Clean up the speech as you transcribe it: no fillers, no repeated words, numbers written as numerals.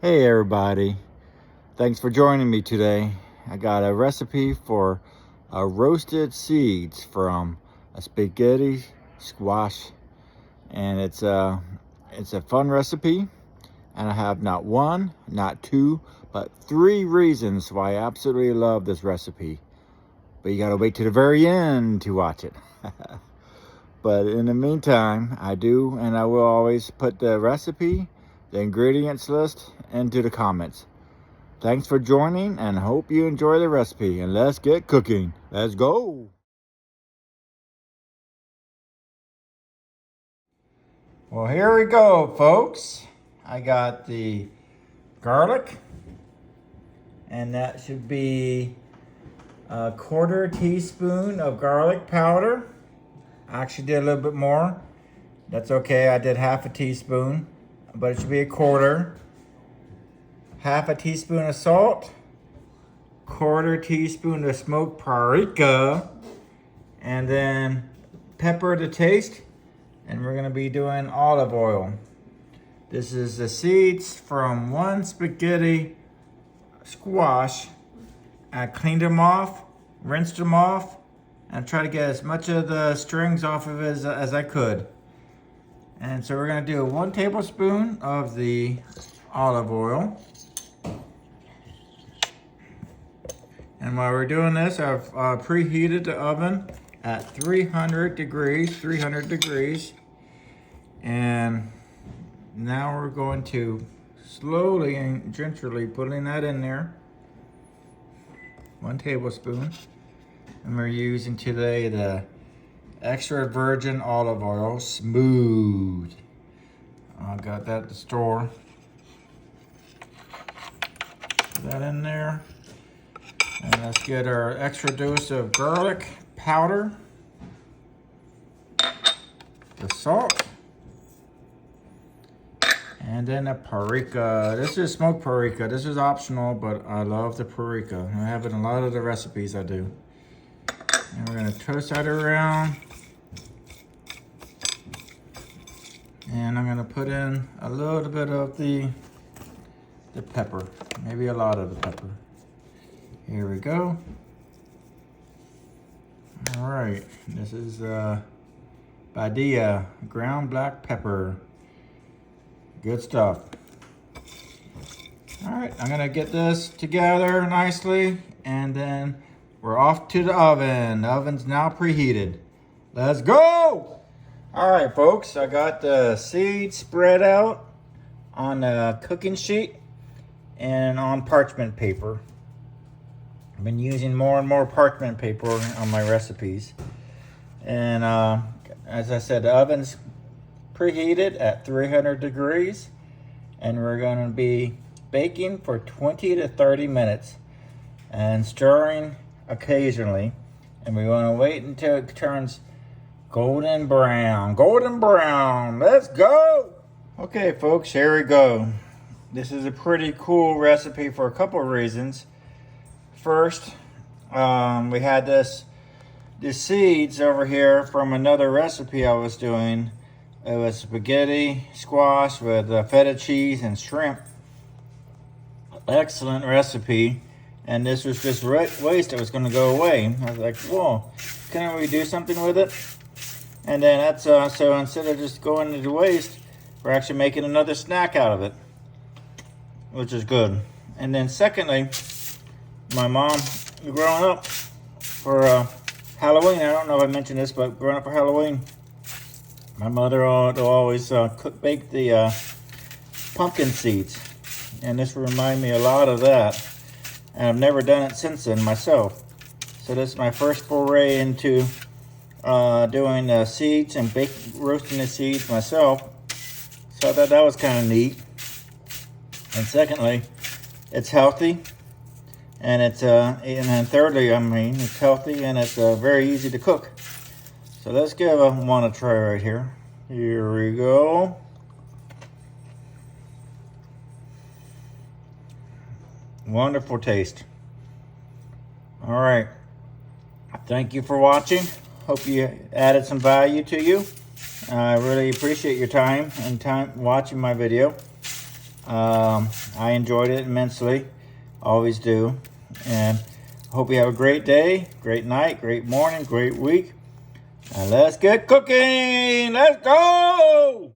Hey everybody, thanks for joining me today. I got a recipe for roasted seeds from a spaghetti squash, and it's a fun recipe, and I have not one, not two, but three reasons why I absolutely love this recipe. But you gotta wait to the very end to watch it. But in the meantime, I do, and I will always put the recipe, the ingredients list into the comments. Thanks for joining, and hope you enjoy the recipe, and let's get cooking. Let's go. Well, here we go, folks. I got the garlic, and that should be a 1/4 teaspoon of garlic powder. I actually did a little bit more. That's okay, I did 1/2 teaspoon, but it should be a 1/4. 1/2 teaspoon of salt, 1/4 teaspoon of smoked paprika, and then pepper to taste. And we're gonna be doing olive oil. This is the seeds from one spaghetti squash. I cleaned them off, rinsed them off, and tried to get as much of the strings off of it as I could. And so we're gonna do 1 tablespoon of the olive oil. And while we're doing this, I've preheated the oven at 300 degrees. And now we're going to slowly and gingerly putting that in there. 1 tablespoon. And we're using today the extra virgin olive oil, smooth. I got that at the store. Put that in there. And let's get our extra dose of garlic powder, the salt, and then the paprika. This is smoked paprika. This is optional, but I love the paprika. I have it in a lot of the recipes I do. And we're gonna toast that around. And I'm gonna put in a little bit of the pepper, maybe a lot of the pepper. Here we go. All right, this is Badia ground black pepper. Good stuff. All right, I'm gonna get this together nicely, and then we're off to the oven. The oven's now preheated. Let's go! All right, folks, I got the seeds spread out on a cooking sheet and on parchment paper. I've been using more and more parchment paper on my recipes. And as I said, the oven's preheated at 300 degrees. And we're gonna be baking for 20 to 30 minutes and stirring occasionally. And we wanna wait until it turns golden brown. Golden brown, let's go! Okay, folks, here we go. This is a pretty cool recipe for a couple of reasons. First, we had the seeds over here from another recipe I was doing. It was spaghetti squash with feta cheese and shrimp. Excellent recipe. And this was just waste that was going to go away. I was like, whoa, can't we do something with it? And then that's so instead of just going into waste, we're actually making another snack out of it, which is good. And then secondly, my mom, growing up for Halloween, I don't know if I mentioned this, but growing up for Halloween, my mother would always bake the pumpkin seeds. And this would remind me a lot of that. And I've never done it since then myself. So this is my first foray into doing the seeds and roasting the seeds myself. So I thought that was kind of neat. And secondly, it's healthy. And it's and then thirdly, it's healthy and it's very easy to cook. So let's give one a try right here. Here we go. Wonderful taste. All right. Thank you for watching. Hope you added some value to you. I really appreciate your time and watching my video. I enjoyed it immensely. Always do. And hope you have a great day, great night, great morning, great week. And let's get cooking. Let's go.